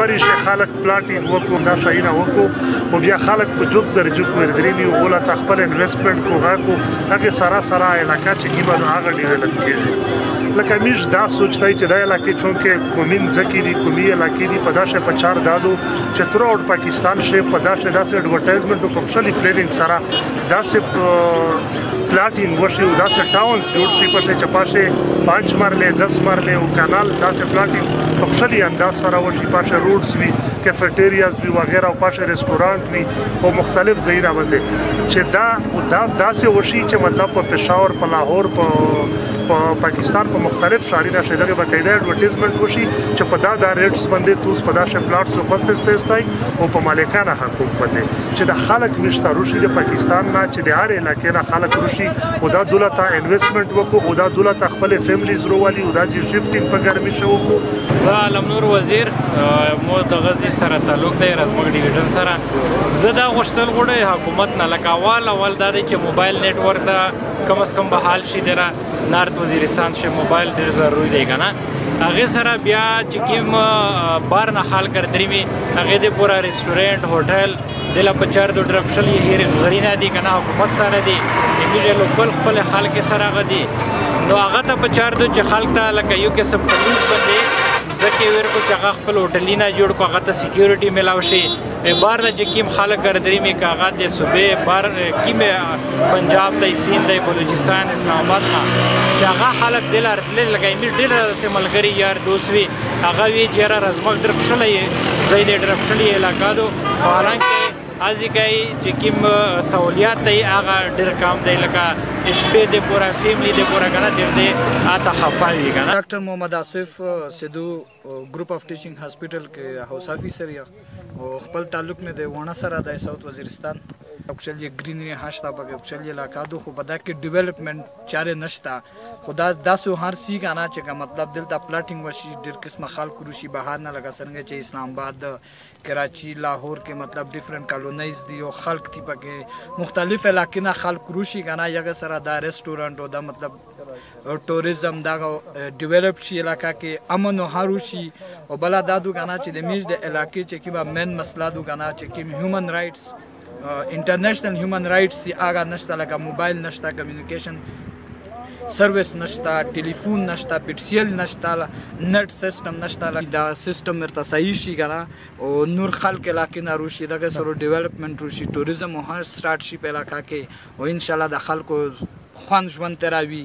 دوری شي خلک پلاټینګ وکړو دا شایونه وکړو او بیا خلک په جوب درجو کې ورګرینی ولا خپل انویسټمنټ کوغه کو هغه سره علاقه چې کیبه هغه ډیولپ کیږي لکه میش دا سوچتای چې دا علاقې چونکه کومین زکی دي کومي علاقې دي په داشه په چار دادو چې تر اوټ پاکستان شه په داشه داسې ایڈورټایزمنټ او کمرشلی پلانینګ سره داسې پلاټینګ وشي او داسې ټاونز جوړ شي په چې پاشه 5 مرله 10 مرله او کانال داسې پلاټینګ کمرشلی انداز سره وشي پاشه روډز وی کیفیټریاز وی وغیرہ او پاشه ریسټورانټ وی او مختلف ځایونه باندې چې دا داسې وشي چې مطلب په پېښور په لاهور په پاکستان په مختلف شهرونو کې دغه باقاعده ایڈورټایزمنټ وشي چې په دا ریټس باندې توس په داشه پلاټس او پسته استای او په مالکانه حقوق باندې چې د خلک مشته روشي د پاکستان نه چې د هر علاقې نه خلک روشي او دا دولت انویسټمنټ وکړو او دا دولت خپل فیملیز روالي او دا چې شیفټینګ په ګرمي شو وکړو زه علم نور وزیر مو د غزي سره تعلق دی رزمګ ډیویژن سره زه دا غوښتل غواړم حکومت نه لکه اول دا دی چې موبایل نیټورک دا کم از کم بحال شي دره نارت وزیرستان شه موبایل ډیر ضروري دی کنه هغه سره بیا چې کوم بار نه حال کړدري می هغه د پورا ریسټورانټ هوټل د لا پچار د ډرپشل هیر غرینا دي کنه حکومت سره دي دغه لوکل خپل خلک سره غدي نو هغه ته پچار د چې خلک ته لکه یو کې سب پولیس باندې ځکه ورکو چې هغه خپل هوټلینا جوړ کو هغه ته سکیورټي ملاوي شي بار د جکیم خلک ګرځري می کاغذ د صوبې بار کیمه پنجاب د سیند د بلوچستان اسلام آباد ها چې هغه خلک د لګای می ډیر سیملګری یار دوسوي هغه وی جره رزمک درپشلې زید درپشلې علاقہ دو حالانکه ازګای چې کوم سہولیات دی هغه ډیر کم دی لکه شپې د پورا فیملی د پورا کنه د اته خفاوی کنه ډاکټر محمد آصف سیدو گروپ اف ټیچنګ هاسپټل کې هاوس افیسر یا او خپل تعلق نه دی ونه سره د ساوث وزیرستان اکچولی گرینری هاشتا پکې اکچولی علاقہ دو خو بدا کې ډیولپمنٹ چاره نشتا خدا داسو هر سی غانا چې مطلب دلته پلاټینګ وشي ډیر قسمه خلک روشي بهر نه لگا څنګه چې اسلام آباد کراچی لاهور کې مطلب ډیفرنٹ کالونایز دی او خلک تی پکې مختلف علاقې نه خلک روشي غانا یغه سره دا ریسټورانټ او دا مطلب ټوریزم دا ډیولپ شي علاقہ کې امن او هاروشي او بلا دادو غانا چې د میز د علاقې چې کیما مین مسله دو غانا چې کیم هیومن رائټس انټرنیشنل هیومن رائټس سی آغا نشته لکه موبایل نشته کمیونیکیشن سروس نشته ټلیفون نشته پټسیل نشته نت سیستم نشته دا سیستم مرته صحیح شي کنه او نور خلک علاقې نه روشي دغه سره ډیولپمنٹ روشي ټوریزم او هر سٹارټ شي په علاقہ کې او ان شاء الله د خلکو خوان ژوند تراوي